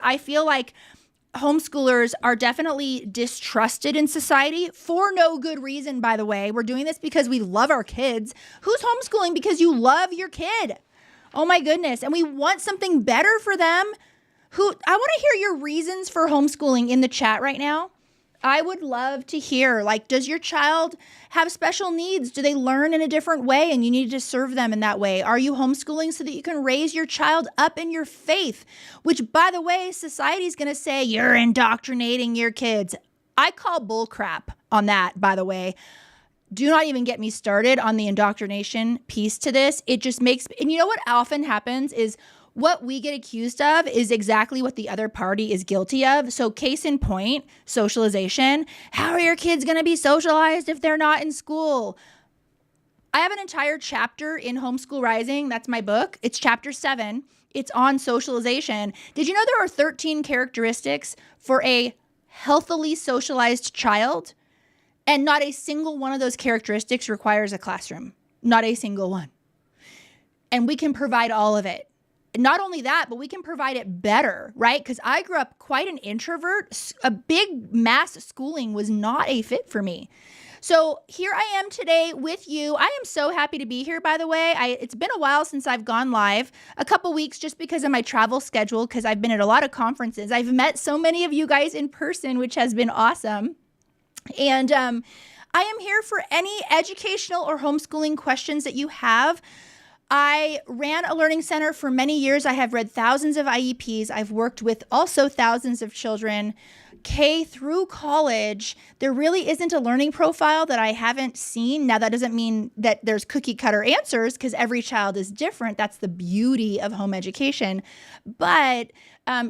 I feel like homeschoolers are definitely distrusted in society for no good reason, by the way. We're doing this because we love our kids. Who's homeschooling because you love your kid? Oh my goodness. And we want something better for them. I want to hear your reasons for homeschooling in the chat right now. I would love to hear, like, does your child have special needs? Do they learn in a different way and you need to serve them in that way? Are you homeschooling so that you can raise your child up in your faith? Which, by the way, society is going to say you're indoctrinating your kids. I call bull crap on that, by the way. Do not even get me started on the indoctrination piece to this. It just makes, and you know what often happens is what we get accused of is exactly what the other party is guilty of. So case in point, socialization. How are your kids going to be socialized if they're not in school? I have an entire chapter in Homeschool Rising. That's my book. It's chapter 7. It's on socialization. Did you know there are 13 characteristics for a healthily socialized child? And not a single one of those characteristics requires a classroom. Not a single one. And we can provide all of it. Not only that, but we can provide it better, right? Because I grew up quite an introvert. A big mass schooling was not a fit for me. So here I am today with you. I am so happy to be here, by the way. It's been a while since I've gone live, a couple weeks just because of my travel schedule, because I've been at a lot of conferences. I've met so many of you guys in person, which has been awesome. And I am here for any educational or homeschooling questions that you have. I ran a learning center for many years. I have read thousands of IEPs. I've worked with also thousands of children, K through college. There really isn't a learning profile that I haven't seen. Now, that doesn't mean that there's cookie cutter answers because every child is different. That's the beauty of home education. But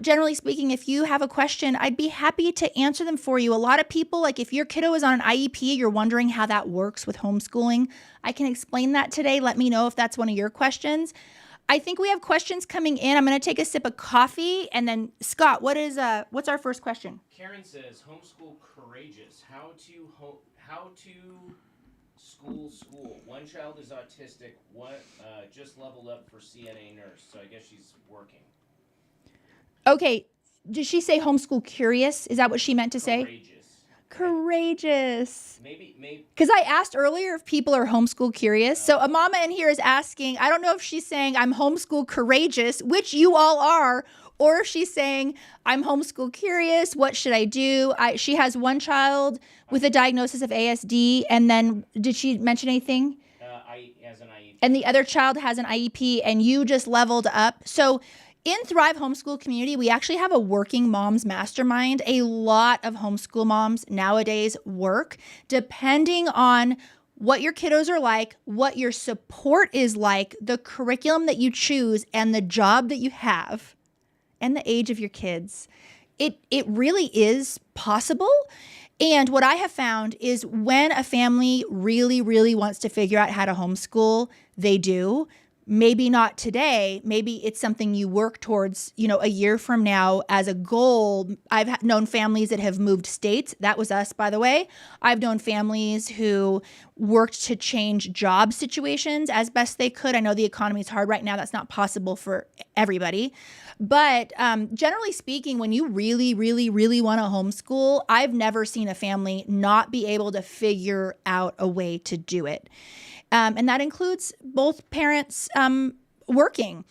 generally speaking, if you have a question, I'd be happy to answer them for you. A lot of people, like if your kiddo is on an IEP, you're wondering how that works with homeschooling. I can explain that today. Let me know if that's one of your questions. I think we have questions coming in. I'm going to take a sip of coffee. And then, Scott, what's our first question? Karen says, homeschool courageous. How to school. One child is autistic. What just leveled up for CNA nurse. So I guess she's working. Okay. Did she say homeschool curious? Is that what she meant to say? Courageous. Maybe. Because I asked earlier if people are homeschool curious. So a mama in here is asking, I don't know if she's saying I'm homeschool courageous, which you all are, or if she's saying I'm homeschool curious. What should I do? She has one child with a diagnosis of ASD. And then did she mention anything? As an IEP. And the other child has an IEP and you just leveled up. So in Thrive Homeschool Community, we actually have a working moms mastermind. A lot of homeschool moms nowadays work depending on what your kiddos are like, what your support is like, the curriculum that you choose, and the job that you have, and the age of your kids. It really is possible. And what I have found is when a family really, really wants to figure out how to homeschool, they do. Maybe not today. Maybe it's something you work towards, a year from now as a goal. I've known families that have moved states. That was us, by the way. I've known families who worked to change job situations as best they could. I know the economy is hard right now. That's not possible for everybody. But generally speaking, when you really, really, really want to homeschool, I've never seen a family not be able to figure out a way to do it. And that includes both parents working.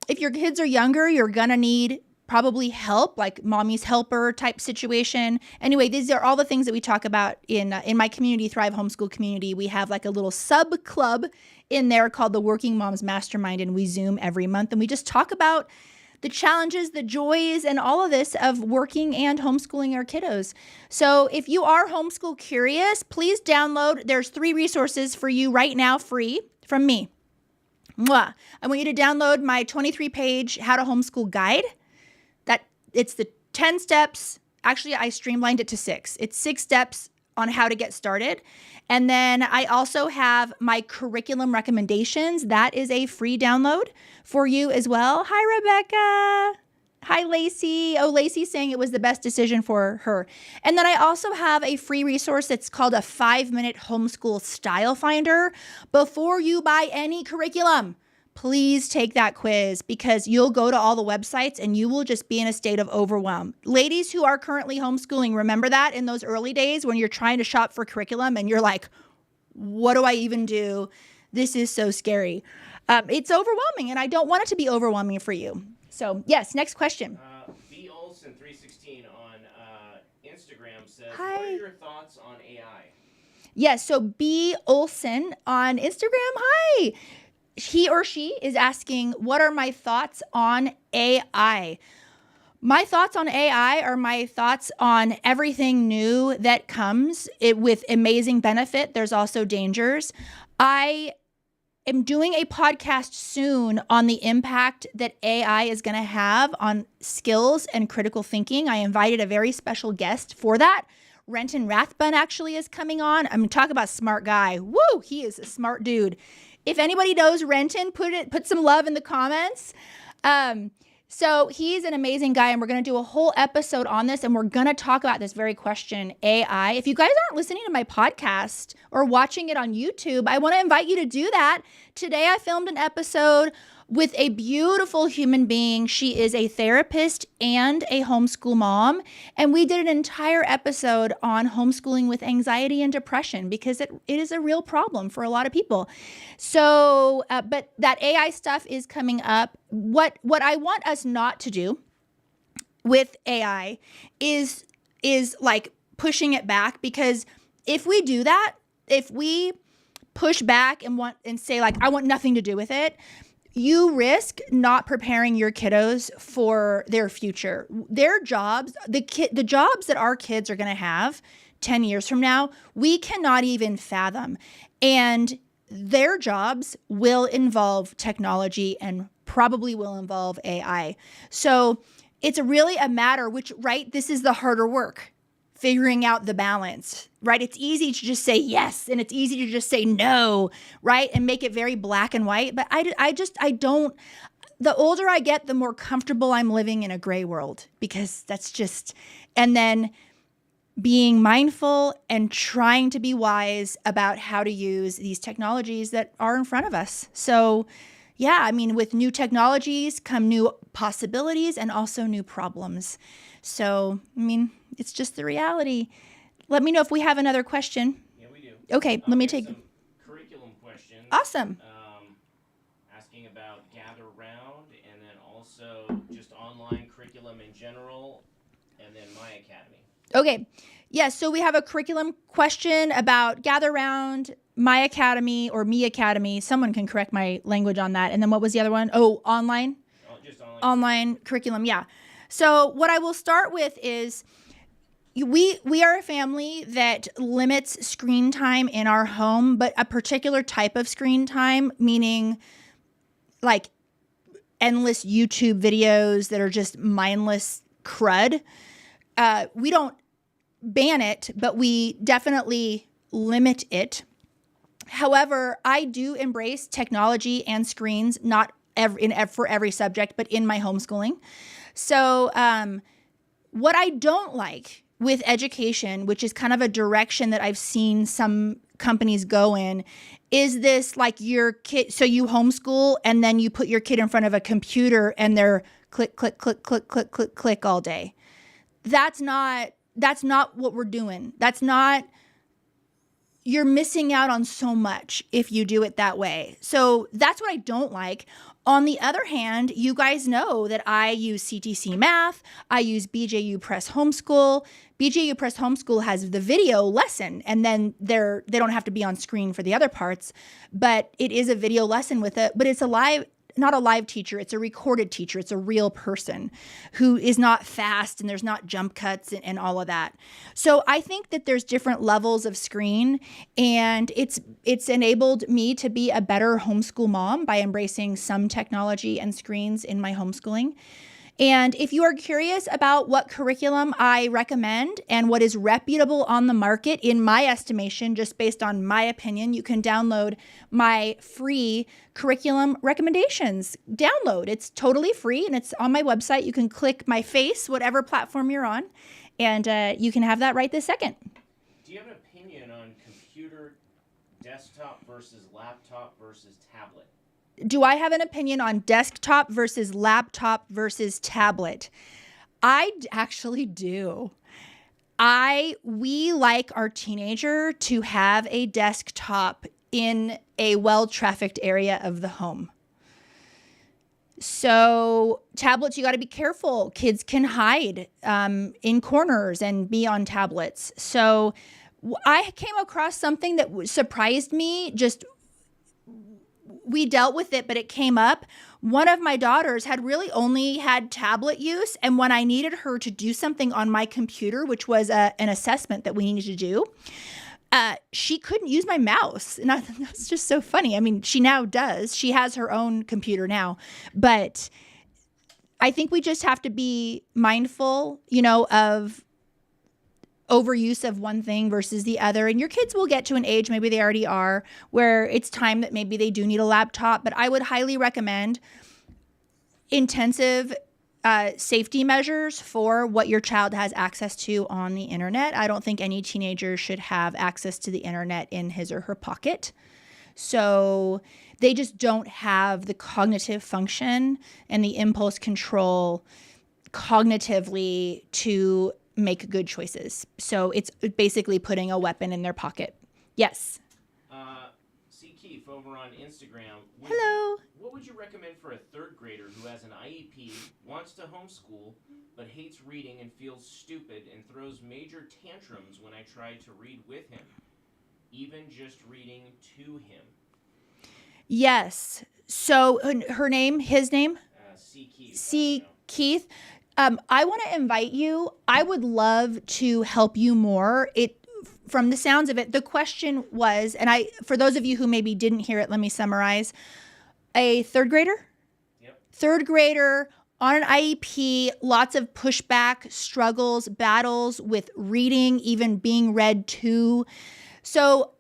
If your kids are younger, you're going to need probably help, like mommy's helper type situation. Anyway, these are all the things that we talk about in my community, Thrive Homeschool Community. We have like a little sub club in there called the Working Moms Mastermind, and we Zoom every month. And we just talk about the challenges, the joys, and all of this of working and homeschooling our kiddos. So if you are homeschool curious, please download. There's 3 resources for you right now, free from me. Mwah. I want you to download my 23-page How to Homeschool guide. It's the 10 steps. Actually, I streamlined it to 6. It's 6 steps on how to get started. And then I also have my curriculum recommendations. That is a free download for you as well. Hi, Rebecca. Hi, Lacey. Oh, Lacey's saying it was the best decision for her. And then I also have a free resource that's called a 5-minute homeschool style finder. Before you buy any curriculum, please take that quiz, because you'll go to all the websites and you will just be in a state of overwhelm. Ladies who are currently homeschooling, remember that in those early days when you're trying to shop for curriculum and you're like, what do I even do? This is so scary. It's overwhelming, and I don't want it to be overwhelming for you. So yes, next question. B. Olson 316 on Instagram says, Hi. What are your thoughts on AI? Yes, so B. Olson on Instagram, hi. He or she is asking, what are my thoughts on AI? My thoughts on AI are my thoughts on everything new that comes with amazing benefit. There's also dangers. I am doing a podcast soon on the impact that AI is going to have on skills and critical thinking. I invited a very special guest for that. Renton Rathbun actually is coming on. I mean, talk about smart guy. Woo, he is a smart dude. If anybody knows Renton, put some love in the comments. So he's an amazing guy, and we're going to do a whole episode on this, and we're going to talk about this very question, AI. If you guys aren't listening to my podcast or watching it on YouTube, I want to invite you to do that. Today I filmed an episode with a beautiful human being. She is a therapist and a homeschool mom. And we did an entire episode on homeschooling with anxiety and depression, because it is a real problem for a lot of people. So, but that AI stuff is coming up. What I want us not to do with AI is like pushing it back, because if we do that, if we push back and say like, I want nothing to do with it, you risk not preparing your kiddos for their future. Their jobs, the jobs that our kids are going to have 10 years from now, we cannot even fathom. And their jobs will involve technology and probably will involve AI. So it's really a matter this is the harder work, figuring out the balance, right? It's easy to just say yes, and it's easy to just say no, right? And make it very black and white. But I don't, the older I get, the more comfortable I'm living in a gray world, because that's just, and then being mindful and trying to be wise about how to use these technologies that are in front of us. So yeah, I mean, with new technologies come new possibilities and also new problems. So, I mean, it's just the reality. Let me know if we have another question. Yeah, we do. Okay, let me take some curriculum questions. Awesome. Asking about Gather Round, and then also just online curriculum in general, and then My Academy. Okay. Yeah, so we have a curriculum question about Gather Round, My Academy, or Me Academy. Someone can correct my language on that. And then what was the other one? Oh, online? Just online curriculum, yeah. So what I will start with is we are a family that limits screen time in our home, but a particular type of screen time, meaning like endless YouTube videos that are just mindless crud. We don't ban it, but we definitely limit it. However, I do embrace technology and screens, not for every subject, but in my homeschooling. So what I don't like with education, which is kind of a direction that I've seen some companies go in, is this like your kid, so you homeschool and then you put your kid in front of a computer and they're click, click, click, click, click, click, click all day. That's not what we're doing. You're missing out on so much if you do it that way. So that's what I don't like. On the other hand, you guys know that I use CTC Math. I use BJU Press Homeschool. BJU Press Homeschool has the video lesson, and then they don't have to be on screen for the other parts, but it is a video lesson with it, but it's not a live teacher. It's a recorded teacher. It's a real person who is not fast, and there's not jump cuts and all of that. So I think that there's different levels of screen, and it's enabled me to be a better homeschool mom by embracing some technology and screens in my homeschooling. And if you are curious about what curriculum I recommend and what is reputable on the market, in my estimation, just based on my opinion, you can download my free curriculum recommendations. Download. It's totally free, and it's on my website. You can click my face, whatever platform you're on, and you can have that right this second. Do you have an opinion on computer, desktop versus laptop versus tablet? do I have an opinion on desktop versus laptop versus tablet? I actually do. We like our teenager to have a desktop in a well-trafficked area of the home. So tablets, you got to be careful. Kids can hide in corners and be on tablets. So I came across something that surprised me. We dealt with it, but it came up. One of my daughters had really only had tablet use. And when I needed her to do something on my computer, which was an assessment that we needed to do, she couldn't use my mouse. And that's just so funny. I mean, she now does. She has her own computer now. But I think we just have to be mindful, of overuse of one thing versus the other. And your kids will get to an age, maybe they already are, where it's time that maybe they do need a laptop. But I would highly recommend intensive safety measures for what your child has access to on the internet. I don't think any teenager should have access to the internet in his or her pocket. So they just don't have the cognitive function and the impulse control cognitively to make good choices. So it's basically putting a weapon in their pocket. Yes. See Keith over on Instagram. Hello. What would you recommend for a third grader who has an IEP, wants to homeschool, but hates reading and feels stupid and throws major tantrums when I try to read with him, even just reading to him? Yes. So his name? C. Keith. C. Keith. I want to invite you. I would love to help you more. From the sounds of it, the question was, and for those of you who maybe didn't hear it, let me summarize. A third grader? Yep. Third grader on an IEP, lots of pushback, struggles, battles with reading, even being read to. So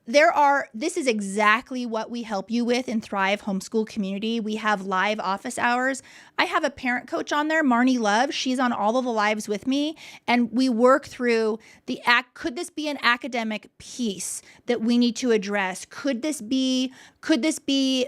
this is exactly what we help you with in Thrive Homeschool Community. We have live office hours. I have a parent coach on there, Marnie Love. She's on all of the lives with me. And we work through could this be an academic piece that we need to address? Could this be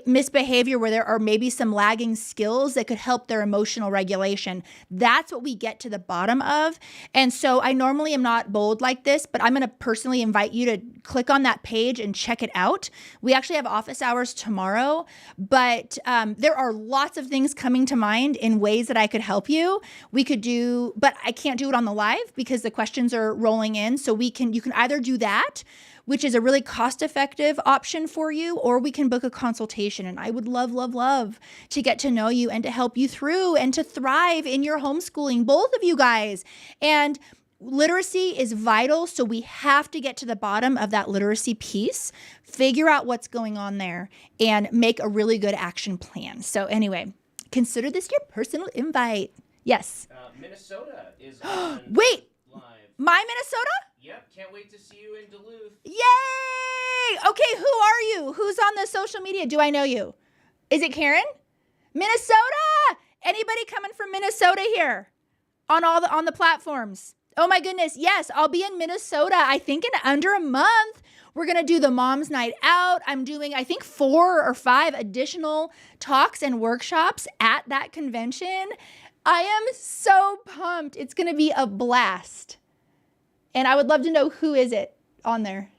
misbehavior where there are maybe some lagging skills that could help their emotional regulation? That's what we get to the bottom of. And so I normally am not bold like this, but I'm going to personally invite you to click on that page and check it out. We actually have office hours tomorrow, but there are lots of things coming to mind in ways that I could help you. We could do, but I can't do it on the live because the questions are rolling in. So you can either do that, which is a really cost-effective option for you, or we can book a consultation. And I would love, love, love to get to know you and to help you through and to thrive in your homeschooling, both of you guys. And literacy is vital, so we have to get to the bottom of that literacy piece, figure out what's going on there, and make a really good action plan. So anyway, consider this your personal invite. Yes. Minnesota is on Wait, live. My Minnesota? Yep, can't wait to see you in Duluth. Yay! Okay, who are you? Who's on the social media? Do I know you? Is it Karen? Minnesota! Anybody coming from Minnesota here on the platforms? Oh my goodness. Yes, I'll be in Minnesota. I think in under a month. We're going to do the Mom's Night Out. I'm doing, I think, 4 or 5 additional talks and workshops at that convention. I am so pumped. It's going to be a blast. And I would love to know who is it on there.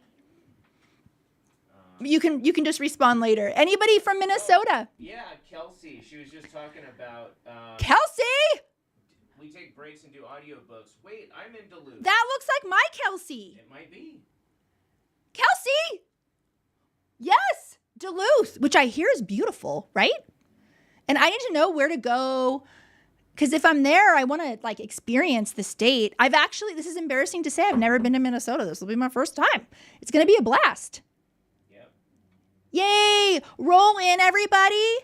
You can just respond later. Anybody from Minnesota? Yeah, Kelsey. She was just talking about... Kelsey? We take breaks and do audiobooks. Wait, I'm in Duluth. That looks like my Kelsey. It might be. Kelsey! Yes, Duluth, which I hear is beautiful, right? And I need to know where to go, because if I'm there, I want to experience the state. This is embarrassing to say, I've never been to Minnesota. This will be my first time. It's going to be a blast. Yep. Yay! Roll in, everybody.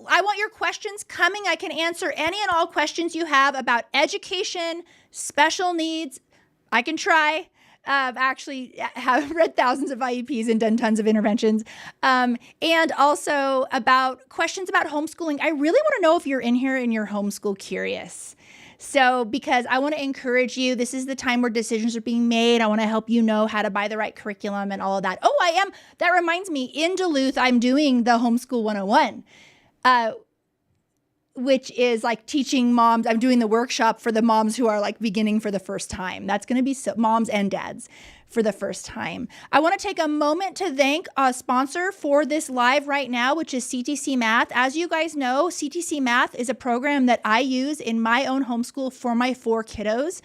I want your questions coming. I can answer any and all questions you have about education, special needs. I can try. Have read thousands of IEPs and done tons of interventions. And also about questions about homeschooling. I really want to know if you're in here and you're homeschool curious. So, because I want to encourage you, this is the time where decisions are being made. I want to help you know how to buy the right curriculum and all of that. Oh, that reminds me, in Duluth, I'm doing the Homeschool 101. which is like teaching moms. I'm doing the workshop for the moms who are like beginning for the first time. That's going to be moms and dads for the first time. I want to take a moment to thank a sponsor for this live right now, which is CTC Math. As you guys know, CTC Math is a program that I use in my own homeschool for my 4 kiddos.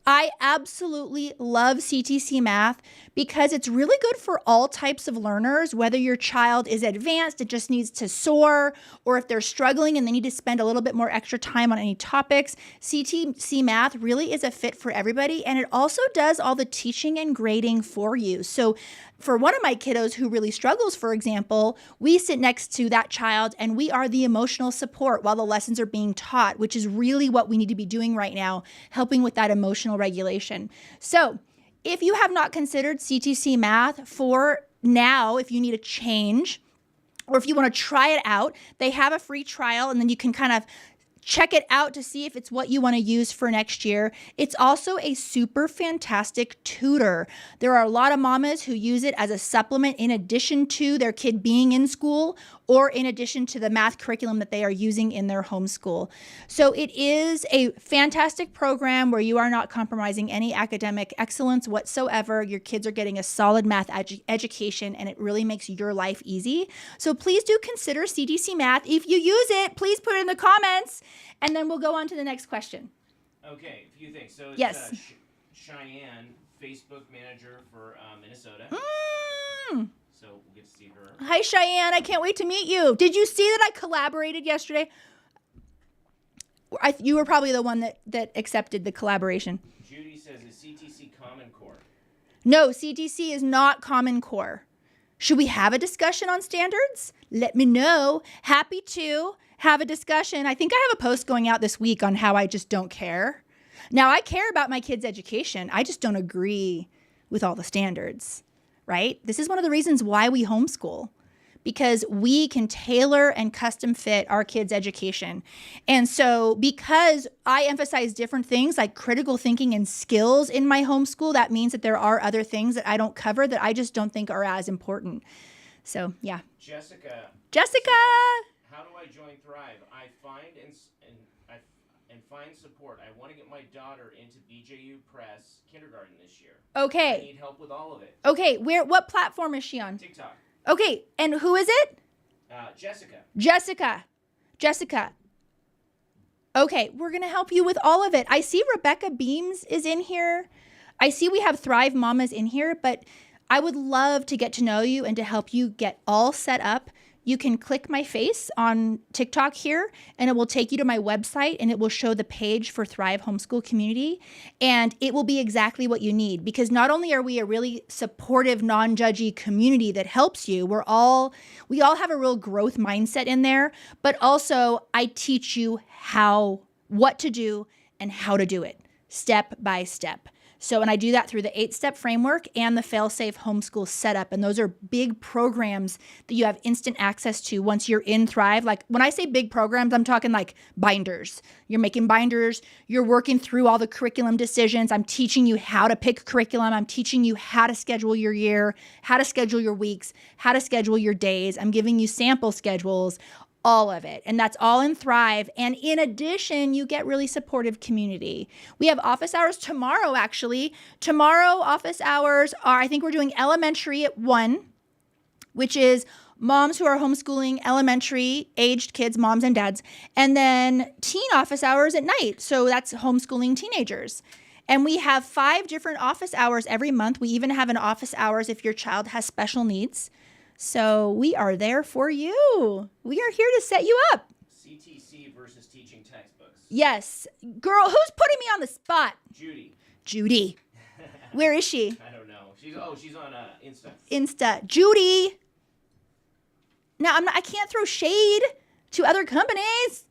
I absolutely love CTC Math because it's really good for all types of learners, whether your child is advanced, it just needs to soar, or if they're struggling and they need to spend a little bit more extra time on any topics. CTC Math really is a fit for everybody, and it also does all the teaching and grading for you. So for one of my kiddos who really struggles, for example, we sit next to that child and we are the emotional support while the lessons are being taught, which is really what we need to be doing right now, helping with that emotional regulation. So if you have not considered CTC Math for now, if you need a change, or if you want to try it out, they have a free trial and then you can kind of check it out to see if it's what you want to use for next year. It's also a super fantastic tutor. There are a lot of mamas who use it as a supplement in addition to their kid being in school or in addition to the math curriculum that they are using in their homeschool. So it is a fantastic program where you are not compromising any academic excellence whatsoever. Your kids are getting a solid math education, and it really makes your life easy. So please do consider CTC Math. If you use it, please put it in the comments, and then we'll go on to the next question. Okay, a few things. So it's Yes. Cheyenne, Facebook manager for Minnesota. So we'll get to see her. Hi, Cheyenne. I can't wait to meet you. Did you see that I collaborated yesterday? You were probably the one that accepted the collaboration. Judy says, is CTC Common Core? No, CTC is not Common Core. Should we have a discussion on standards? Let me know. Happy to have a discussion. I think I have a post going out this week on how I just don't care. Now, I care about my kids' education. I just don't agree with all the standards, right? This is one of the reasons why we homeschool, because we can tailor and custom fit our kids' education. And so because I emphasize different things like critical thinking and skills in my homeschool, that means that there are other things that I don't cover that I just don't think are as important. So, yeah. Jessica. How do I join Thrive? I find and find support. I want to get my daughter into BJU Press kindergarten this year. Okay. I need help with all of it. Okay, what platform is she on? TikTok. Okay, and who is it? Jessica. Jessica. Okay, we're going to help you with all of it. I see Rebecca Beams is in here. I see we have Thrive Mamas in here, but I would love to get to know you and to help you get all set up. You can click my face on TikTok here, and it will take you to my website, and it will show the page for Thrive Homeschool Community, and it will be exactly what you need, because not only are we a really supportive, non-judgy community that helps you, we all have a real growth mindset in there, but also I teach you what to do and how to do it step by step. So, and I do that through the 8-step framework and the fail-safe homeschool setup. And those are big programs that you have instant access to once you're in Thrive. Like when I say big programs, I'm talking like binders. You're making binders. You're working through all the curriculum decisions. I'm teaching you how to pick curriculum. I'm teaching you how to schedule your year, how to schedule your weeks, how to schedule your days. I'm giving you sample schedules, all of it. And that's all in Thrive. And in addition, you get really supportive community. We have office hours tomorrow, actually. Tomorrow, office hours are, I think we're doing elementary at 1, which is moms who are homeschooling elementary aged kids, moms and dads. And then teen office hours at night. So that's homeschooling teenagers. And we have 5 different office hours every month. We even have an office hours if your child has special needs. So we are there for you. We are here to set you up. CTC versus teaching textbooks. Yes. Girl, who's putting me on the spot? Judy. Where is she? I don't know. She's on Insta. Insta. Judy. Now, I can't throw shade to other companies.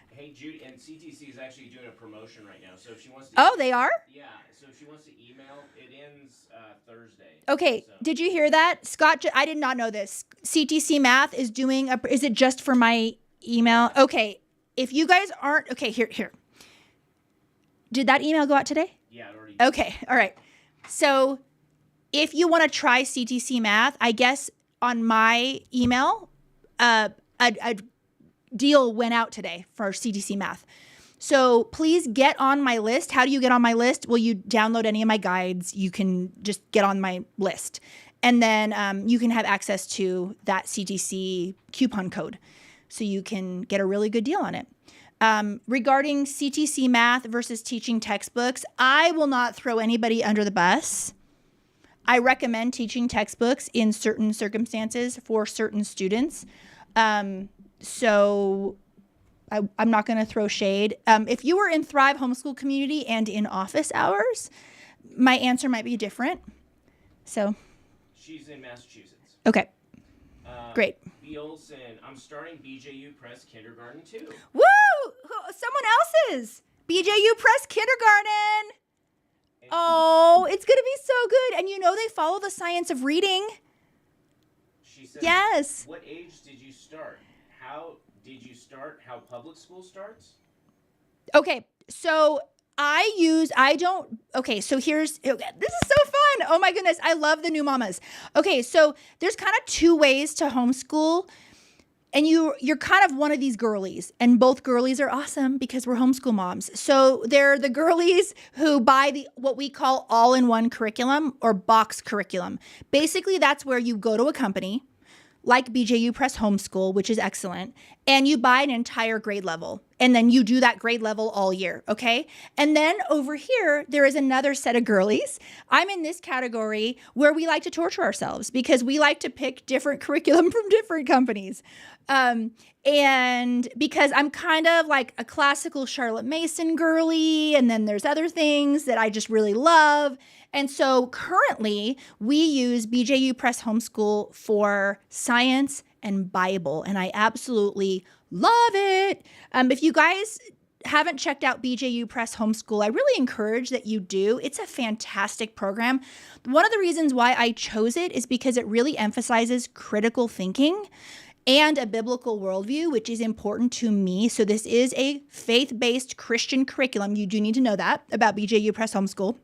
Hey, Judy, and CTC is actually doing a promotion right now. So if she wants to... Oh, they are? Yeah. So if she wants to email, it ends Thursday. Okay. So. Did you hear that? Scott, I did not know this. CTC Math is doing is it just for my email? Yeah. Okay. If you guys aren't, okay, here. Did that email go out today? Yeah, it already. Okay. All right. So if you want to try CTC Math, I guess on my email, a deal went out today for CTC Math. So please get on my list. How do you get on my list? Well, you download any of my guides. You can just get on my list. And then you can have access to that CTC coupon code. So you can get a really good deal on it. Regarding CTC Math versus teaching textbooks, I will not throw anybody under the bus. I recommend teaching textbooks in certain circumstances for certain students. So I'm not going to throw shade. If you were in Thrive Homeschool Community and in office hours, my answer might be different. So she's in Massachusetts. Okay. Great. B. Olson, I'm starting BJU Press Kindergarten too. Woo! Someone else's. BJU Press Kindergarten. Oh, it's going to be so good. And you know they follow the science of reading. She said, yes. What age did you start? How did you start? How public school starts? Okay, so okay, so this is so fun. Oh my goodness, I love the new mamas. Okay, so there's kind of two ways to homeschool. And you're kind of one of these girlies, and both girlies are awesome because we're homeschool moms. So they're the girlies who buy what we call all-in-one curriculum or box curriculum. Basically, that's where you go to a company like BJU Press Homeschool, which is excellent, and you buy an entire grade level, and then you do that grade level all year, okay? And then over here, there is another set of girlies. I'm in this category where we like to torture ourselves because we like to pick different curriculum from different companies. And because I'm kind of like a classical Charlotte Mason girly, and then there's other things that I just really love. And so currently we use BJU Press Homeschool for science and Bible, and I absolutely love it. If you guys haven't checked out BJU Press Homeschool, I really encourage that you do. It's a fantastic program. One of the reasons why I chose it is because it really emphasizes critical thinking and a biblical worldview, which is important to me. So this is a faith-based Christian curriculum. You do need to know that about BJU Press Homeschool.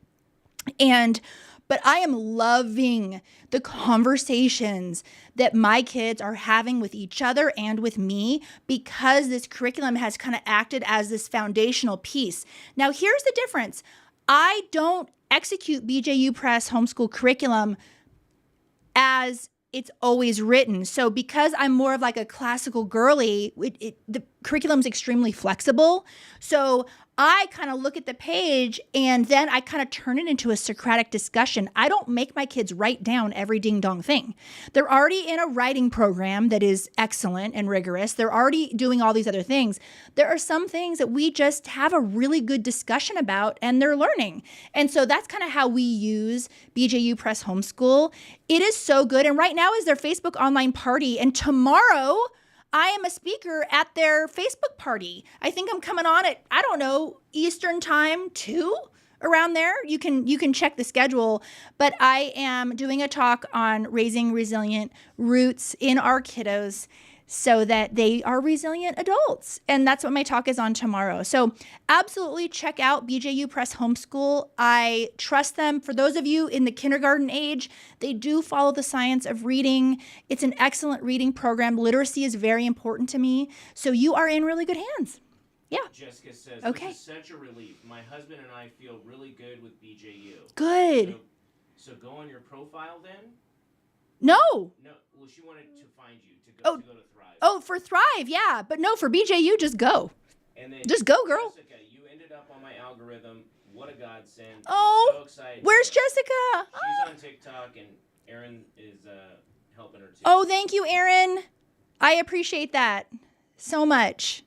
But I am loving the conversations that my kids are having with each other and with me because this curriculum has kind of acted as this foundational piece. Now, here's the difference. I don't execute BJU Press Homeschool curriculum as it's always written. So because I'm more of like a classical girly, the curriculum's extremely flexible. So I kind of look at the page and then I kind of turn it into a Socratic discussion. I don't make my kids write down every ding dong thing. They're already in a writing program that is excellent and rigorous. They're already doing all these other things. There are some things that we just have a really good discussion about and they're learning. And so that's kind of how we use BJU Press Homeschool. It is so good. And right now is their Facebook online party. And tomorrow I am a speaker at their Facebook party. I think I'm coming on at, I don't know, Eastern time 2, around there. You can check the schedule, but I am doing a talk on raising resilient roots in our kiddos so that they are resilient adults. And that's what my talk is on tomorrow. So absolutely check out BJU Press Homeschool. I trust them. For those of you in the kindergarten age, they do follow the science of reading. It's an excellent reading program. Literacy is very important to me. So you are in really good hands. Yeah. Jessica says, okay. This is such a relief. My husband and I feel really good with BJU. Good. So go on your profile then? No. No. Well, she wanted to find you to go to Thrive. Oh, for Thrive, yeah. But no, for BJU, just go. And then just go, girl. Jessica, you ended up on my algorithm. What a godsend. Oh, I'm so excited. Where's Jessica? She's on TikTok, and Erin is helping her too. Oh, thank you, Erin. I appreciate that so much.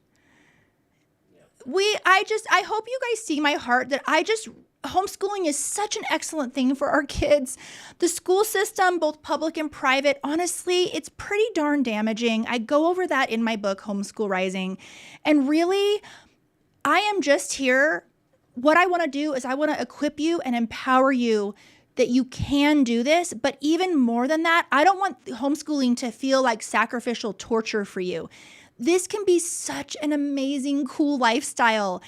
I hope you guys see my heart that homeschooling is such an excellent thing for our kids. The school system, both public and private, honestly, it's pretty darn damaging. I go over that in my book, Homeschool Rising. And really, I am just here. What I want to do is I want to equip you and empower you that you can do this. But even more than that, I don't want homeschooling to feel like sacrificial torture for you. This can be such an amazing, cool lifestyle.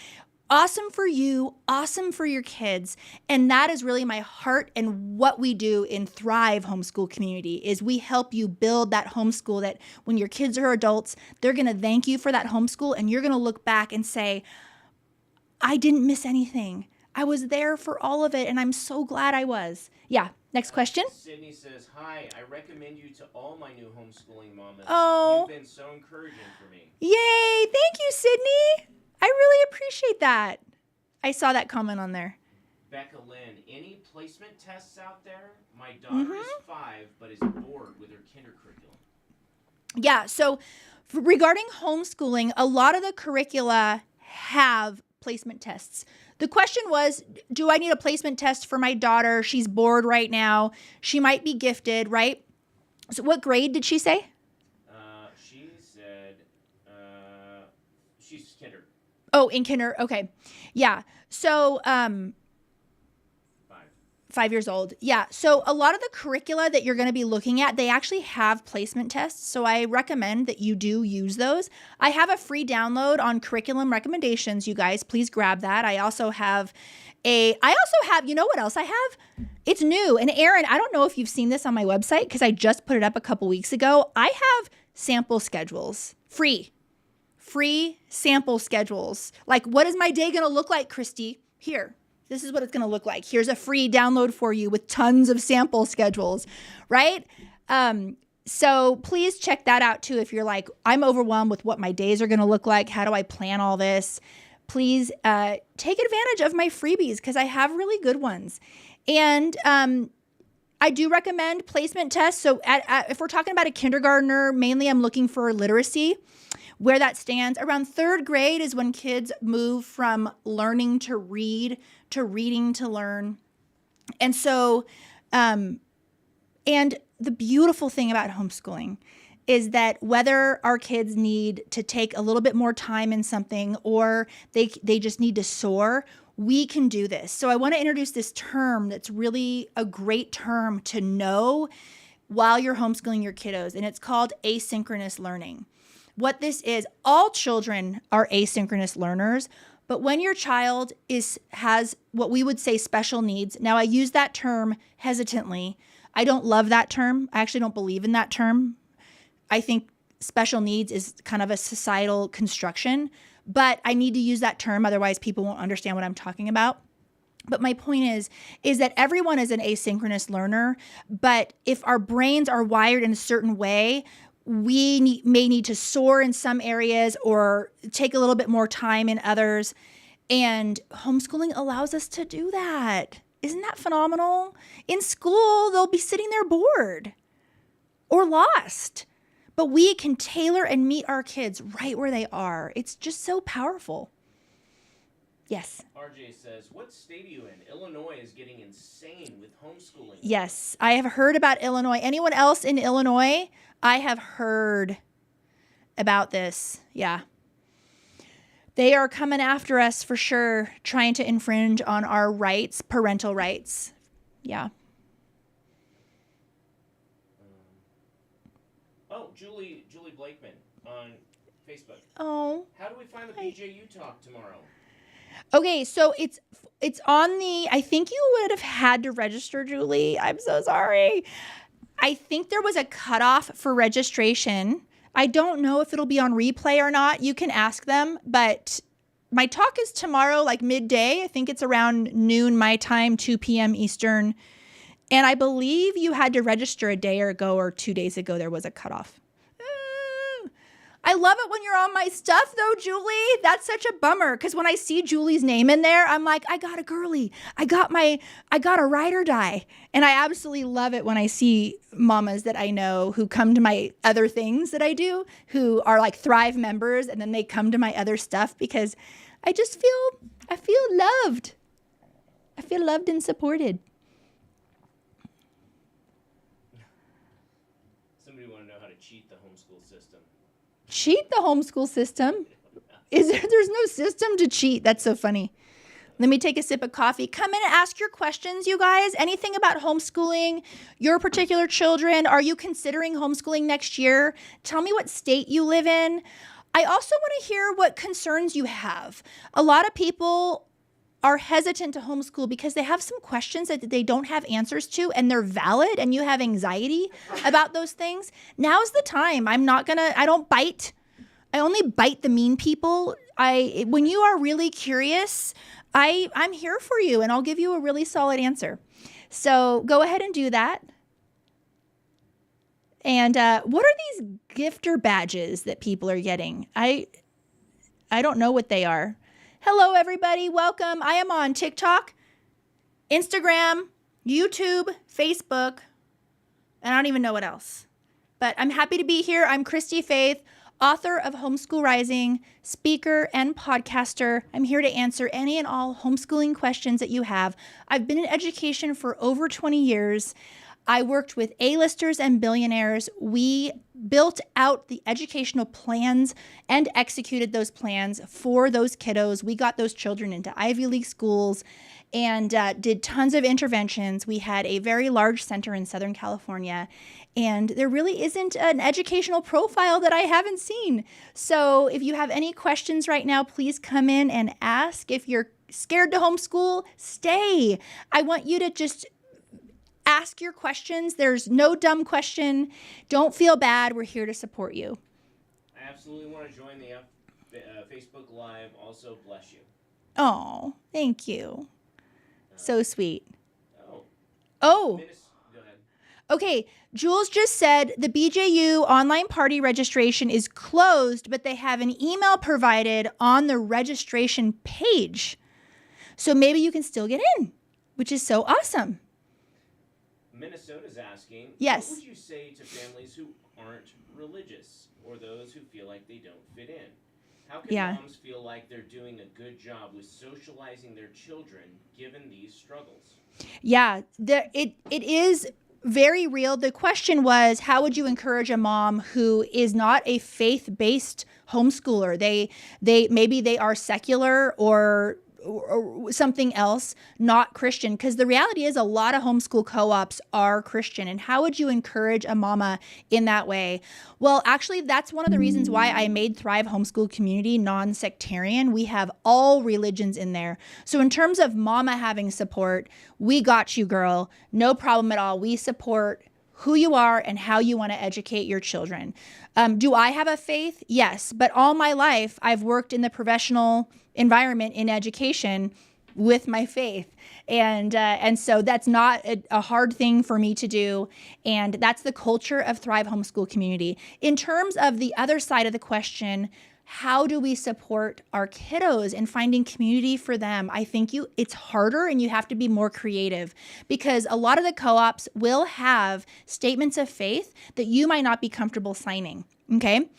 Awesome for you, awesome for your kids. And that is really my heart and what we do in Thrive Homeschool Community is we help you build that homeschool that when your kids are adults, they're going to thank you for that homeschool and you're going to look back and say, I didn't miss anything. I was there for all of it and I'm so glad I was. Yeah, next question. Sydney says, hi, I recommend you to all my new homeschooling mamas. Oh. You've been so encouraging for me. Yay, thank you, Sydney. I really appreciate that. I saw that comment on there. Becca Lynn, any placement tests out there? My daughter is 5, but is bored with her kinder curriculum. Yeah, so regarding homeschooling, a lot of the curricula have placement tests. The question was, do I need a placement test for my daughter? She's bored right now. She might be gifted, right? So what grade did she say? She said she's kinder. Oh, in kinder. Okay. Yeah. So 5 years old. Yeah. So a lot of the curricula that you're going to be looking at, they actually have placement tests. So I recommend that you do use those. I have a free download on curriculum recommendations. You guys, please grab that. I also have, you know what else I have? It's new. And Aaron, I don't know if you've seen this on my website because I just put it up a couple weeks ago. I have sample schedules, free sample schedules. Like, what is my day going to look like, Christy? Here. This is what it's going to look like. Here's a free download for you with tons of sample schedules, right? So please check that out too. If you're like, I'm overwhelmed with what my days are going to look like. How do I plan all this? Please take advantage of my freebies because I have really good ones. And I do recommend placement tests. So if we're talking about a kindergartner, mainly I'm looking for literacy. Where that stands, around 3rd grade is when kids move from learning to read to reading to learn. And so, and the beautiful thing about homeschooling is that whether our kids need to take a little bit more time in something or they just need to soar, we can do this. So I want to introduce this term that's really a great term to know while you're homeschooling your kiddos, and it's called asynchronous learning. What this is, all children are asynchronous learners, but when your child has what we would say special needs, now I use that term hesitantly. I don't love that term. I actually don't believe in that term. I think special needs is kind of a societal construction, but I need to use that term, otherwise people won't understand what I'm talking about. But my point is that everyone is an asynchronous learner, but if our brains are wired in a certain way, we may need to soar in some areas or take a little bit more time in others. And homeschooling allows us to do that. Isn't that phenomenal? In school, they'll be sitting there bored or lost. But we can tailor and meet our kids right where they are. It's just so powerful. Yes. RJ says, what state are you in? Illinois is getting insane with homeschooling. Yes, I have heard about Illinois. Anyone else in Illinois? I have heard about this. Yeah. They are coming after us for sure, trying to infringe on our rights, parental rights. Yeah. Julie Blakeman on Facebook. Oh. How do we find the BJU talk tomorrow? Okay, so it's on the, I think you would have had to register, Julie. I'm so sorry. I think there was a cutoff for registration. I don't know if it'll be on replay or not. You can ask them, but my talk is tomorrow, like midday. I think it's around noon my time, 2 p.m. Eastern. And I believe you had to register a day ago or 2 days ago. There was a cutoff. I love it when you're on my stuff though, Julie. That's such a bummer because when I see Julie's name in there, I'm like, I got a girly. I got a ride or die. And I absolutely love it when I see mamas that I know who come to my other things that I do, who are like Thrive members, and then they come to my other stuff because I feel loved. I feel loved and supported. Somebody want to know how to cheat the homeschool system. Cheat the homeschool system? There's no system to cheat. That's so funny. Let me take a sip of coffee. Come in and ask your questions, you guys. Anything about homeschooling, your particular children. Are you considering homeschooling next year? Tell me what state you live in. I also want to hear what concerns you have. A lot of people are hesitant to homeschool because they have some questions that they don't have answers to, and they're valid, and you have anxiety about those things. Now's the time. I don't bite. I only bite the mean people. When you are really curious, I'm here for you, and I'll give you a really solid answer. So go ahead and do that. And what are these gifter badges that people are getting? I don't know what they are. Hello, everybody. Welcome. I am on TikTok, Instagram, YouTube, Facebook, and I don't even know what else. But I'm happy to be here. I'm Christy-Faith, author of Homeschool Rising, speaker and podcaster. I'm here to answer any and all homeschooling questions that you have. I've been in education for over 20 years. I worked with A-listers and billionaires. We built out the educational plans and executed those plans for those kiddos. We got those children into Ivy League schools and did tons of interventions. We had a very large center in Southern California, and there really isn't an educational profile that I haven't seen. So if you have any questions right now, please come in and ask. If you're scared to homeschool, stay. I want you to just ask your questions. There's no dumb question. Don't feel bad. We're here to support you. I absolutely want to join the Facebook Live. Also, bless you. Oh, thank you. So sweet. Oh. Oh. Go ahead. Okay. Jules just said the BJU online party registration is closed, but they have an email provided on the registration page. So maybe you can still get in, which is so awesome. Minnesota's asking, yes. What would you say to families who aren't religious or those who feel like they don't fit in? How can moms feel like they're doing a good job with socializing their children given these struggles? Yeah, it is very real. The question was, how would you encourage a mom who is not a faith-based homeschooler? Maybe they are secular or something else, not Christian, because the reality is a lot of homeschool co-ops are Christian. And how would you encourage a mama in that way? Well, actually, that's one of the reasons why I made Thrive Homeschool Community non-sectarian. We have all religions in there. So in terms of mama having support, we got you, girl. No problem at all. We support who you are and how you want to educate your children. Do I have a faith? Yes. But all my life, I've worked in the professional environment in education with my faith. And so that's not a hard thing for me to do. And that's the culture of Thrive Homeschool Community. In terms of the other side of the question, how do we support our kiddos in finding community for them? I think it's harder and you have to be more creative because a lot of the co-ops will have statements of faith that you might not be comfortable signing, okay?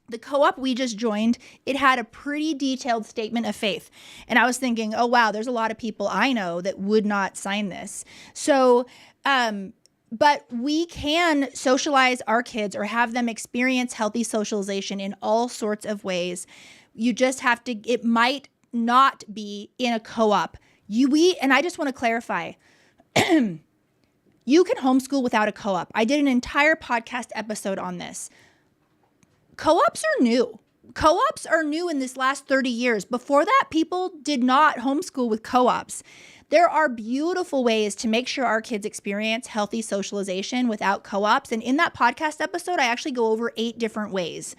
The co-op we just joined, it had a pretty detailed statement of faith. And I was thinking, oh, wow, there's a lot of people I know that would not sign this. So, but we can socialize our kids or have them experience healthy socialization in all sorts of ways. You just have to, it might not be in a co-op. And I just want to clarify, you can homeschool without a co-op. I did an entire podcast episode on this. Co-ops are new. Co-ops are new in this last 30 years. Before that, people did not homeschool with co-ops. There are beautiful ways to make sure our kids experience healthy socialization without co-ops. And in that podcast episode, I actually go over 8 different ways.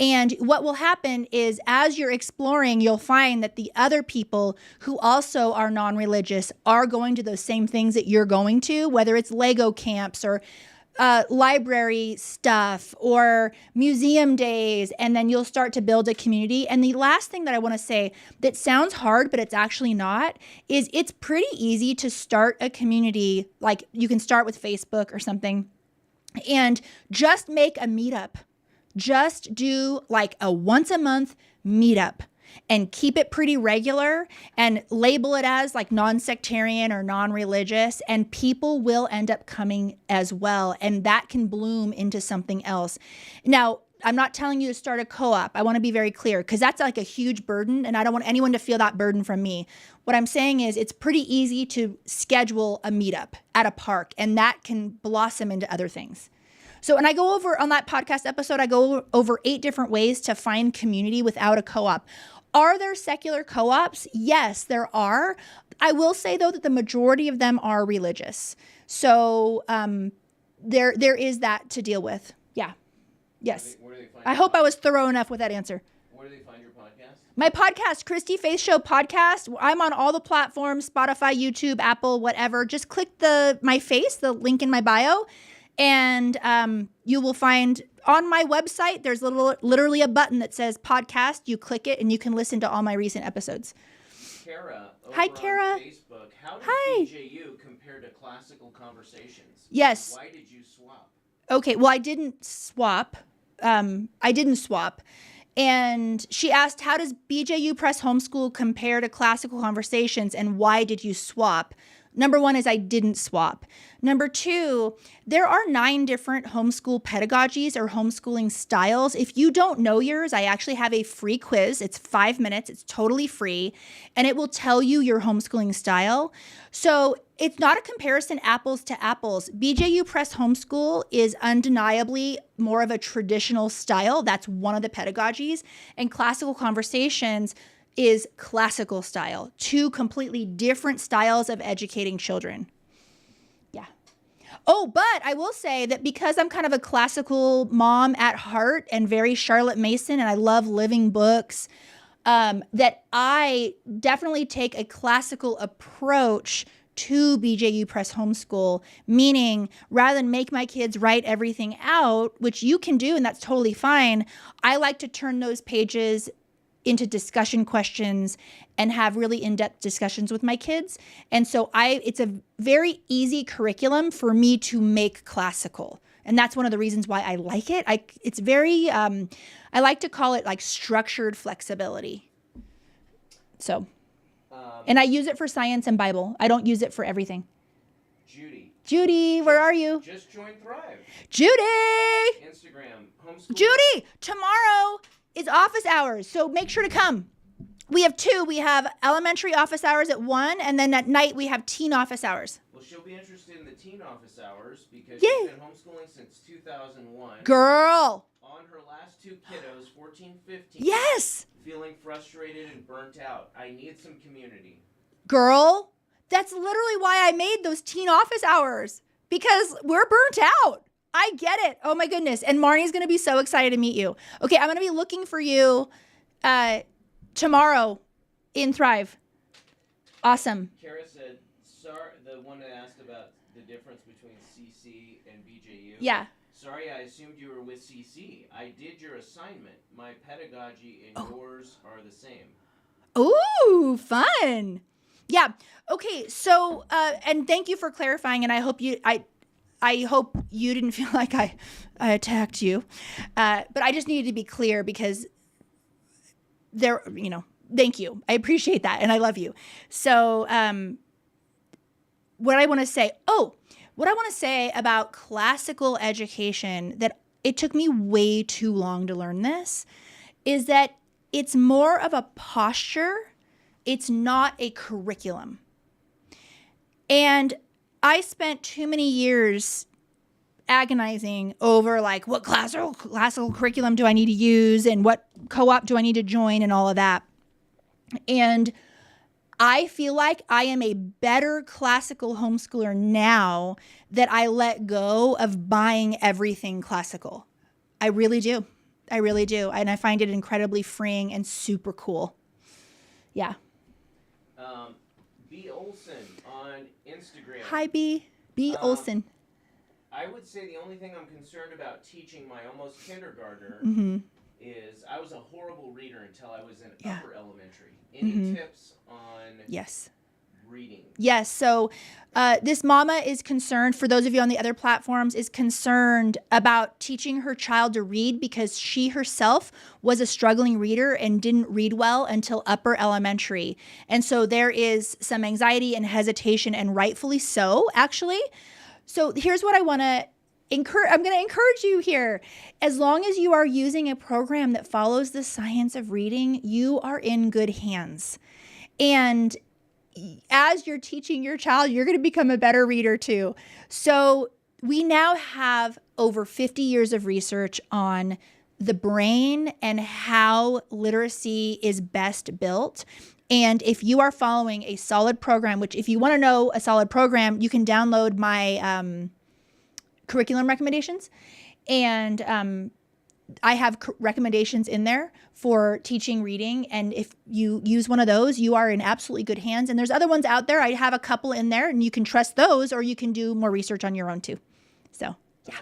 And what will happen is as you're exploring, you'll find that the other people who also are non-religious are going to those same things that you're going to, whether it's Lego camps or library stuff or museum days, and then you'll start to build a community. And the last thing that I want to say that sounds hard, but it's actually not, is it's pretty easy to start a community. Like you can start with Facebook or something and just make a meetup. Just do like a once a month meetup and keep it pretty regular and label it as like non-sectarian or non-religious, and people will end up coming as well. And that can bloom into something else. Now, I'm not telling you to start a co-op. I want to be very clear because that's like a huge burden and I don't want anyone to feel that burden from me. What I'm saying is it's pretty easy to schedule a meetup at a park and that can blossom into other things. So, and I go over on that podcast episode, I go over 8 different ways to find community without a co-op. Are there secular co-ops? Yes, there are. I will say though that the majority of them are religious. So there is that to deal with. Yeah. Yes. Where do they find I hope I was thorough enough with that answer. Where do they find your podcast? My podcast, Christy-Faith Show podcast. I'm on all the platforms, Spotify, YouTube, Apple, whatever. Just click my face, the link in my bio, and you will find on my website, there's literally a button that says podcast. You click it and you can listen to all my recent episodes. Kara, Hi, Kara. on Facebook, how does Hi. BJU compare to classical conversations? Yes. Why did you swap? Okay, well, I didn't swap. And she asked, how does BJU Press Homeschool compare to classical conversations and why did you swap? Number 1 is I didn't swap. Number 2, there are 9 different homeschool pedagogies or homeschooling styles. If you don't know yours, I actually have a free quiz. It's 5 minutes. It's totally free. And it will tell you your homeschooling style. So it's not a comparison apples to apples. BJU Press Homeschool is undeniably more of a traditional style. That's one of the pedagogies. And classical conversations is classical style. 2 completely different styles of educating children. Yeah. Oh, but I will say that because I'm kind of a classical mom at heart and very Charlotte Mason, and I love living books, that I definitely take a classical approach to BJU Press Homeschool, meaning rather than make my kids write everything out, which you can do and that's totally fine, I like to turn those pages into discussion questions and have really in-depth discussions with my kids. And so it's a very easy curriculum for me to make classical. And that's one of the reasons why I like it. It's very, I like to call it like structured flexibility. So, and I use it for science and Bible. I don't use it for everything. Judy, where are you? Just joined Thrive. Judy! Instagram, homeschool. Judy, tomorrow is office hours, so make sure to come. We have 2. We have elementary office hours at 1, and then at night we have teen office hours. Well, she'll be interested in the teen office hours because Yay. she's been homeschooling since 2001. Girl. On her last 2 kiddos, 14, 15. Yes. Feeling frustrated and burnt out. I need some community. Girl, that's literally why I made those teen office hours, because we're burnt out. I get it. Oh my goodness. And Marnie's going to be so excited to meet you. Okay, I'm going to be looking for you tomorrow in Thrive. Awesome. Kara said, sorry, the one that asked about the difference between CC and BJU. Yeah. Sorry, I assumed you were with CC. I did your assignment. My pedagogy and yours are the same. Ooh, fun. Yeah. Okay. So, and thank you for clarifying. And I hope you didn't feel like I attacked you. But I just needed to be clear because thank you. I appreciate that. And I love you. So, what I want to say about classical education, that it took me way too long to learn this, is that it's more of a posture. It's not a curriculum. And I spent too many years agonizing over like what classical curriculum do I need to use and what co-op do I need to join and all of that. And I feel like I am a better classical homeschooler now that I let go of buying everything classical. I really do. I really do. And I find it incredibly freeing and super cool. Yeah. B. Olson on Instagram. Hi, B. B. Olson. I would say the only thing I'm concerned about teaching my almost kindergartner is I was a horrible reader until I was in upper elementary. Any tips on reading? Yes. So this mama is concerned, for those of you on the other platforms, is concerned about teaching her child to read because she herself was a struggling reader and didn't read well until upper elementary. And so there is some anxiety and hesitation, and rightfully so, actually. So here's what I want to encourage. I'm going to encourage you here. As long as you are using a program that follows the science of reading, you are in good hands. And as you're teaching your child, you're going to become a better reader too. So we now have over 50 years of research on the brain and how literacy is best built. And if you are following a solid program, which if you want to know a solid program, you can download my curriculum recommendations. And I have recommendations in there for teaching reading. And if you use one of those, you are in absolutely good hands. And there's other ones out there. I have a couple in there, and you can trust those, or you can do more research on your own too. So, yeah.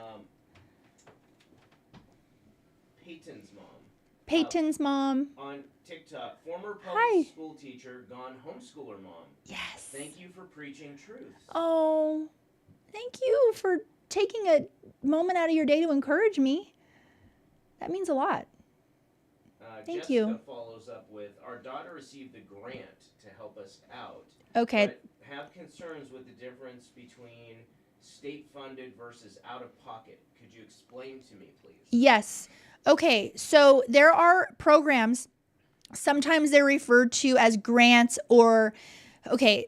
Peyton's mom. On TikTok, former public school teacher, gone homeschooler mom. Yes. Thank you for preaching truth. Oh, thank you for taking a moment out of your day to encourage me. That means a lot. Thank Jessica you. Follows up with, our daughter received the grant to help us out. Okay. But have concerns with the difference between state-funded versus out-of-pocket. Could you explain to me, please? Yes. Okay. So there are programs. Sometimes they're referred to as grants or, okay,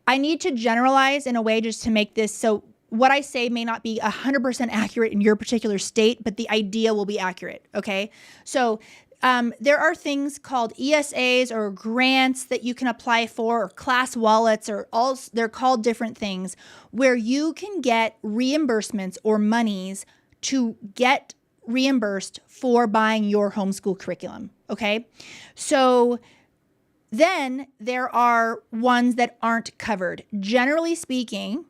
I need to generalize in a way just to make this so what I say may not be 100% accurate in your particular state, but the idea will be accurate, okay? So there are things called ESAs or grants that you can apply for, or class wallets, or they're called different things, where you can get reimbursements or monies to get reimbursed for buying your homeschool curriculum, okay? So then there are ones that aren't covered. Generally speaking,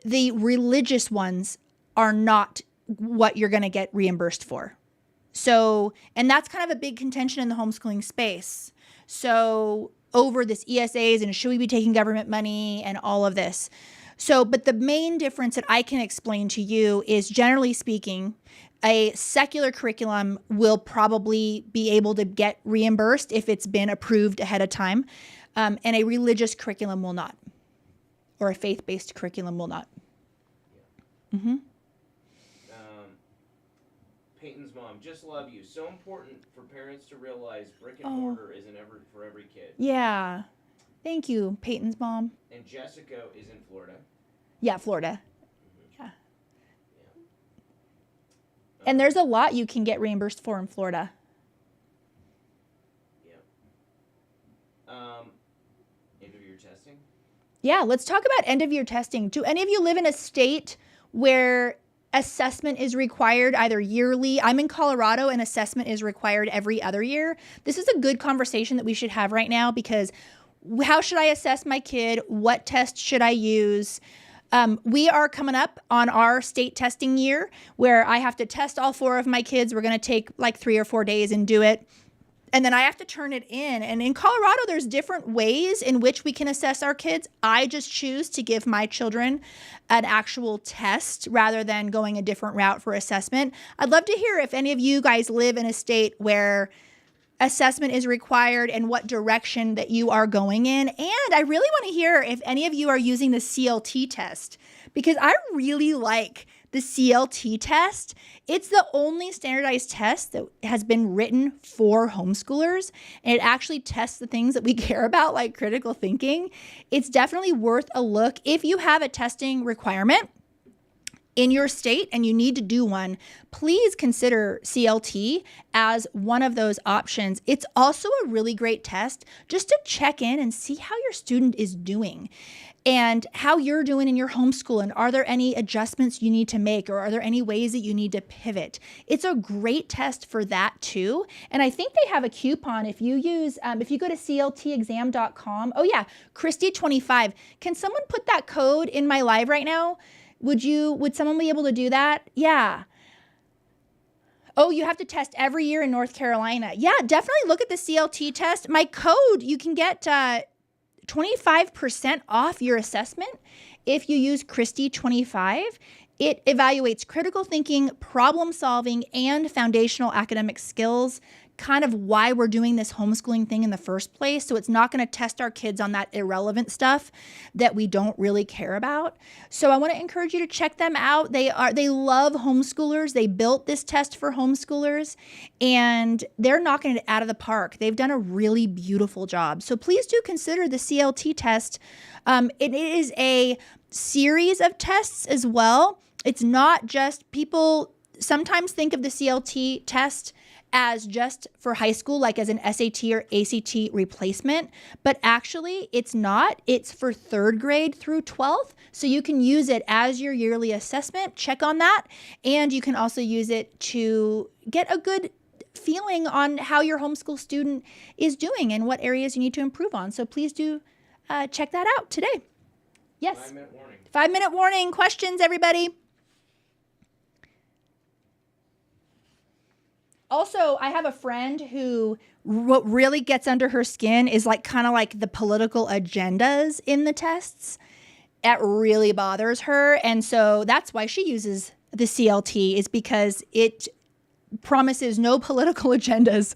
the religious ones are not what you're going to get reimbursed for. So, and that's kind of a big contention in the homeschooling space. So over this ESAs and should we be taking government money and all of this. So, but the main difference that I can explain to you is, generally speaking, a secular curriculum will probably be able to get reimbursed if it's been approved ahead of time. And a religious curriculum will not, or a faith-based curriculum will not. Mm-hmm. Peyton's mom, just love you. So important for parents to realize brick and mortar isn't for every kid. Yeah. Thank you, Peyton's mom. And Jessica is in Florida. Yeah, Florida. Mm-hmm. Yeah. And there's a lot you can get reimbursed for in Florida. Yeah. End of year testing? Yeah, let's talk about end of year testing. Do any of you live in a state where assessment is required either yearly? I'm in Colorado and assessment is required every other year. This is a good conversation that we should have right now, because how should I assess my kid? What test should I use? We are coming up on our state testing year where I have to test all 4 of my kids. We're going to take like 3 or 4 days and do it. And then I have to turn it in. And in Colorado, there's different ways in which we can assess our kids. I just choose to give my children an actual test rather than going a different route for assessment. I'd love to hear if any of you guys live in a state where assessment is required and what direction that you are going in. And I really want to hear if any of you are using the CLT test, because I really like the CLT test. It's the only standardized test that has been written for homeschoolers, and it actually tests the things that we care about, like critical thinking. It's definitely worth a look. If you have a testing requirement in your state and you need to do one, please consider CLT as one of those options. It's also a really great test just to check in and see how your student is doing and how you're doing in your homeschool. And are there any adjustments you need to make, or are there any ways that you need to pivot? It's a great test for that too. And I think they have a coupon if you use, if you go to cltexam.com. Oh yeah, Christy-25. Can someone put that code in my live right now? Would someone be able to do that? Yeah. Oh, you have to test every year in North Carolina. Yeah, definitely look at the CLT test. My code, you can get 25% off your assessment if you use Christy-25. It evaluates critical thinking, problem solving, and foundational academic skills. kind of why we're doing this homeschooling thing in the first place. So it's not going to test our kids on that irrelevant stuff that we don't really care about. So I want to encourage you to check them out. They love homeschoolers. They built this test for homeschoolers, and they're knocking it out of the park. They've done a really beautiful job. So please do consider the CLT test. It is a series of tests as well. It's not just, people sometimes think of the CLT test as just for high school, like as an SAT or ACT replacement, but actually it's not. It's for 3rd grade through 12th. So you can use it as your yearly assessment. Check on that. And you can also use it to get a good feeling on how your homeschool student is doing and what areas you need to improve on. So please do check that out today. Yes. 5-minute warning. 5-minute warning. Questions, everybody? Also, I have a friend who what really gets under her skin is like kind of like the political agendas in the tests. It really bothers her. And so that's why she uses the CLT, is because it promises no political agendas,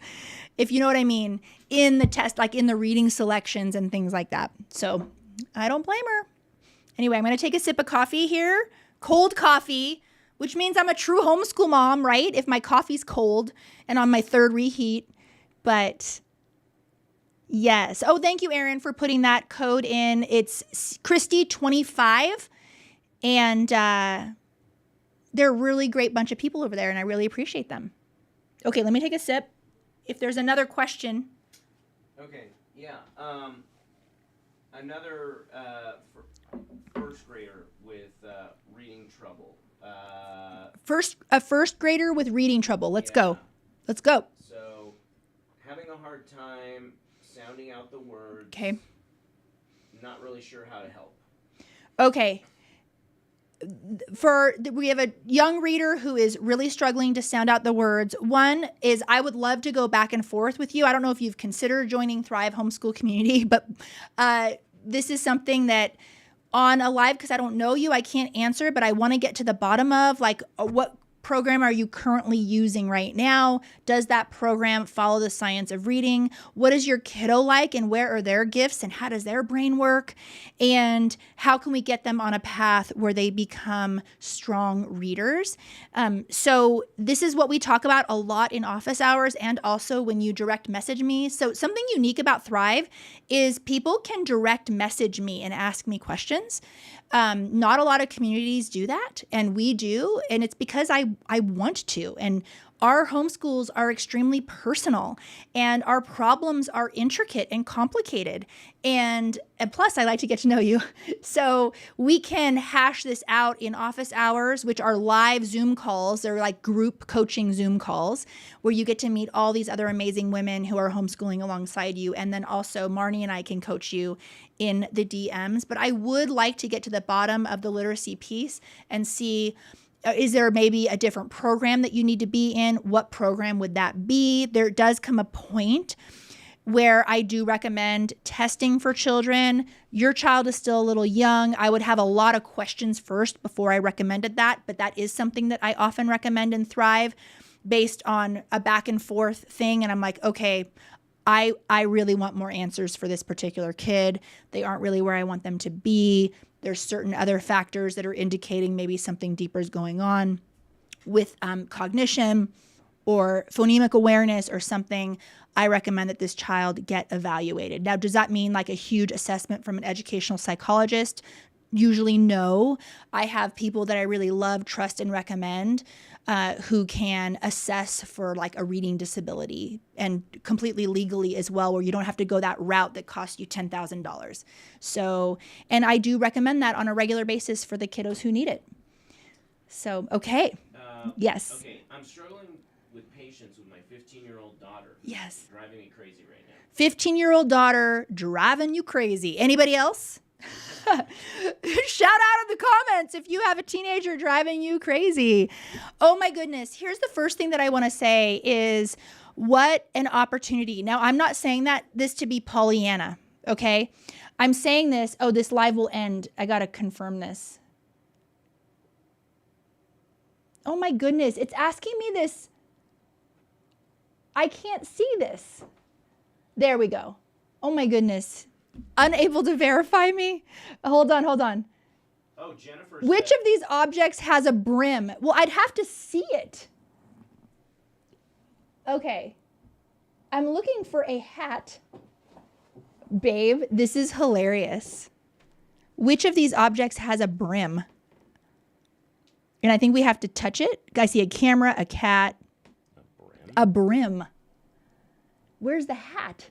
if you know what I mean, in the test, like in the reading selections and things like that. So I don't blame her. Anyway, I'm going to take a sip of coffee here. Cold coffee, which means I'm a true homeschool mom, right? If my coffee's cold and on my 3rd reheat. But yes. Oh, thank you, Erin, for putting that code in. It's Christy-Faith. And they're a really great bunch of people over there, and I really appreciate them. Okay, let me take a sip. If there's another question. Okay, yeah. Another first grader with reading trouble. A first grader with reading trouble. Let's go. So, having a hard time sounding out the words. Okay. Not really sure how to help. Okay. We have a young reader who is really struggling to sound out the words. One is, I would love to go back and forth with you. I don't know if you've considered joining Thrive Homeschool Community, but this is something that on a live, because I don't know you, I can't answer, but I want to get to the bottom of like what program are you currently using right now? Does that program follow the science of reading? What is your kiddo like, and where are their gifts, and how does their brain work? And how can we get them on a path where they become strong readers? So this is what we talk about a lot in office hours and also when you direct message me. So something unique about Thrive is people can direct message me and ask me questions. Not a lot of communities do that, and we do, and it's because I want to. And our homeschools are extremely personal, and our problems are intricate and complicated. And plus, I like to get to know you. So we can hash this out in office hours, which are live Zoom calls. They're like group coaching Zoom calls where you get to meet all these other amazing women who are homeschooling alongside you. And then also Marnie and I can coach you in the DMs. But I would like to get to the bottom of the literacy piece and see, is there maybe a different program that you need to be in? What program would that be? There does come a point where I do recommend testing for children. Your child is still a little young. I would have a lot of questions first before I recommended that, but that is something that I often recommend in Thrive based on a back and forth thing. And I'm like, okay, I really want more answers for this particular kid. They aren't really where I want them to be. There's certain other factors that are indicating maybe something deeper is going on with cognition or phonemic awareness or something. I recommend that this child get evaluated. Now, does that mean like a huge assessment from an educational psychologist? Usually no. I have people that I really love, trust, and recommend who can assess for like a reading disability, and completely legally as well, where you don't have to go that route that costs you $10,000. So, and I do recommend that on a regular basis for the kiddos who need it. So, okay. Yes. Okay, I'm struggling with patience with my 15-year-old daughter. Yes. Driving me crazy right now. 15-year-old daughter driving you crazy. Anybody else? Shout out in the comments if you have a teenager driving you crazy. Oh my goodness. Here's the first thing that I want to say is what an opportunity. Now, I'm not saying that this to be Pollyanna, okay? I'm saying this. Oh, this live will end. I got to confirm this. Oh my goodness. It's asking me this. I can't see this. There we go. Oh my goodness. Unable to verify me. Hold on. Oh, Jennifer. Which of these objects has a brim? Well, I'd have to see it. Okay. I'm looking for a hat. Babe, this is hilarious. Which of these objects has a brim? And I think we have to touch it. I see a camera, a cat, a brim. Where's the hat?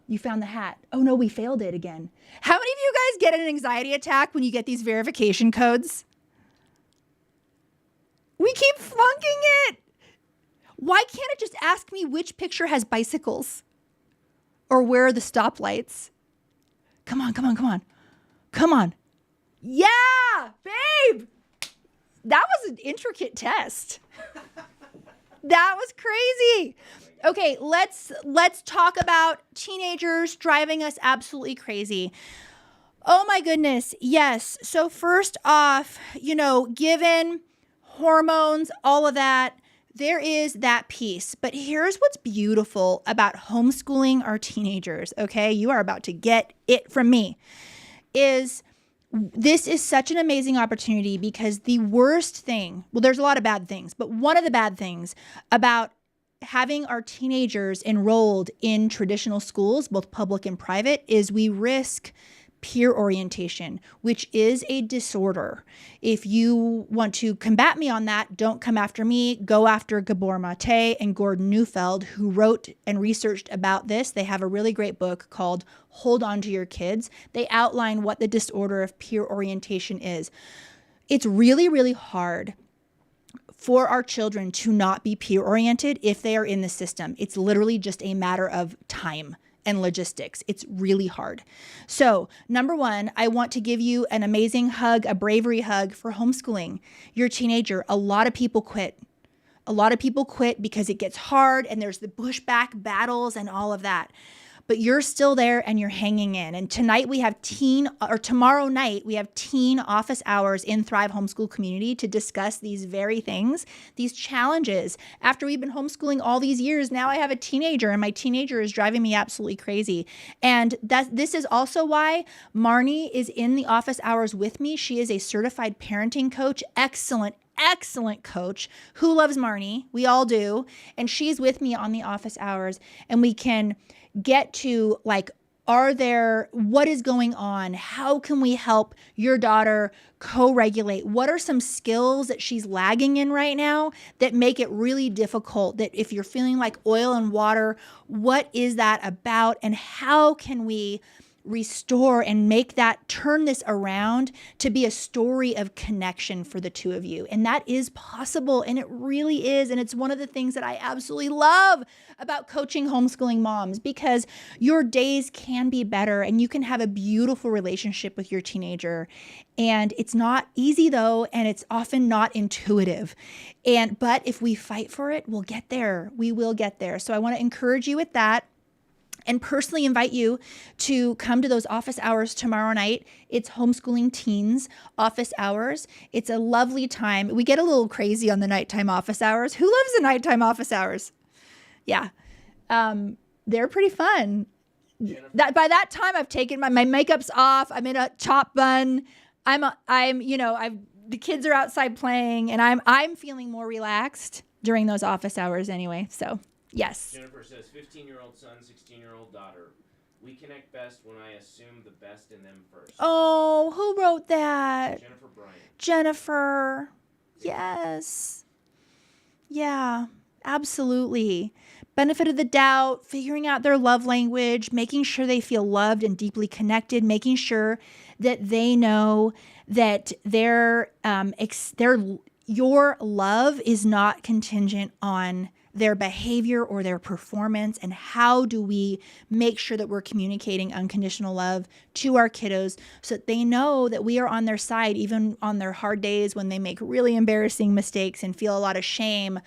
You found the hat. Oh no, we failed it again. How many of you guys get an anxiety attack when you get these verification codes? We keep flunking it. Why can't it just ask me which picture has bicycles? Or where are the stoplights? Come on. Yeah, babe. That was an intricate test. That was crazy. Okay, let's talk about teenagers driving us absolutely crazy. Oh my goodness. Yes. So first off, given hormones, all of that, there is that piece. But here's what's beautiful about homeschooling our teenagers, okay? You are about to get it from me. This is such an amazing opportunity because the worst thing, well, there's a lot of bad things, but one of the bad things about having our teenagers enrolled in traditional schools, both public and private, is we risk peer orientation, which is a disorder. If you want to combat me on that, don't come after me. Go after Gabor Mate and Gordon Neufeld, who wrote and researched about this. They have a really great book called Hold On to Your Kids. They outline what the disorder of peer orientation is. It's really, really hard for our children to not be peer oriented if they are in the system. It's literally just a matter of time and logistics. It's really hard. So, number one, I want to give you an amazing hug, a bravery hug for homeschooling your teenager. A lot of people quit. A lot of people quit because it gets hard and there's the pushback battles and all of that. But you're still there and you're hanging in. And tomorrow night, we have teen office hours in Thrive Homeschool Community to discuss these very things, these challenges. After we've been homeschooling all these years, now I have a teenager and my teenager is driving me absolutely crazy. And this is also why Marnie is in the office hours with me. She is a certified parenting coach, excellent coach who loves Marnie. We all do. And she's with me on the office hours and we can get to what is going on? How can we help your daughter co-regulate? What are some skills that she's lagging in right now that make it really difficult? That if you're feeling like oil and water, what is that about? And how can we restore and turn this around to be a story of connection for the two of you? And that is possible, and it really is. And it's one of the things that I absolutely love about coaching homeschooling moms, because your days can be better and you can have a beautiful relationship with your teenager. And it's not easy though, and it's often not intuitive. But if we fight for it, we'll get there. We will get there. So I want to encourage you with that. And personally invite you to come to those office hours tomorrow night. It's Homeschooling Teens office hours. It's a lovely time. We get a little crazy on the nighttime office hours. Who loves the nighttime office hours? Yeah. They're pretty fun. By that time I've taken my makeup's off. I'm in a top bun. The kids are outside playing and I'm feeling more relaxed during those office hours anyway. So yes. Jennifer says, 15-year-old son, 16-year-old daughter. We connect best when I assume the best in them first. Oh, who wrote that? Jennifer Bryant. Jennifer. Yes. Yeah, absolutely. Benefit of the doubt, figuring out their love language, making sure they feel loved and deeply connected, making sure that they know that your love is not contingent on their behavior or their performance. And how do we make sure that we're communicating unconditional love to our kiddos so that they know that we are on their side, even on their hard days when they make really embarrassing mistakes and feel a lot of shame.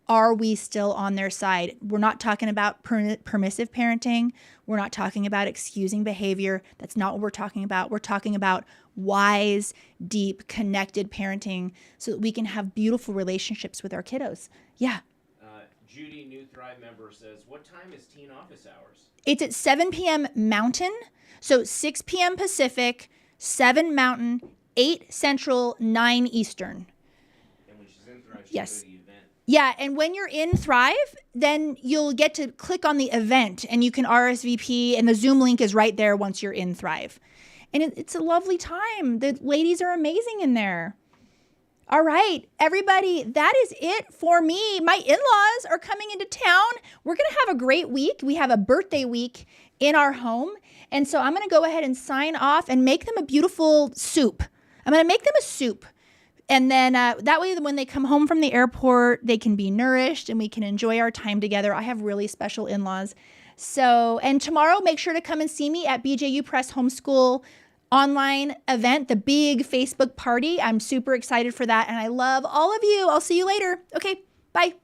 Are we still on their side? We're not talking about permissive parenting. We're not talking about excusing behavior. That's not what we're talking about. We're talking about wise, deep, connected parenting so that we can have beautiful relationships with our kiddos. Yeah. Judy, new Thrive member, says, what time is teen office hours? It's at 7 p.m. Mountain, so 6 p.m. Pacific, 7 Mountain, 8 Central, 9 Eastern. And when she's in Thrive, she'll Yes. go to the event. Yeah, and when you're in Thrive, then you'll get to click on the event and you can RSVP, and the Zoom link is right there once you're in Thrive. And it's a lovely time. The ladies are amazing in there. All right, everybody, that is it for me. My in-laws are coming into town. We're going to have a great week. We have a birthday week in our home. And so I'm going to go ahead and sign off and make them a beautiful soup. I'm going to make them a soup. And then that way, when they come home from the airport, they can be nourished and we can enjoy our time together. I have really special in-laws. So, and tomorrow, make sure to come and see me at BJU Press Homeschool online event, the big Facebook party. I'm super excited for that. And I love all of you. I'll see you later. Okay, bye.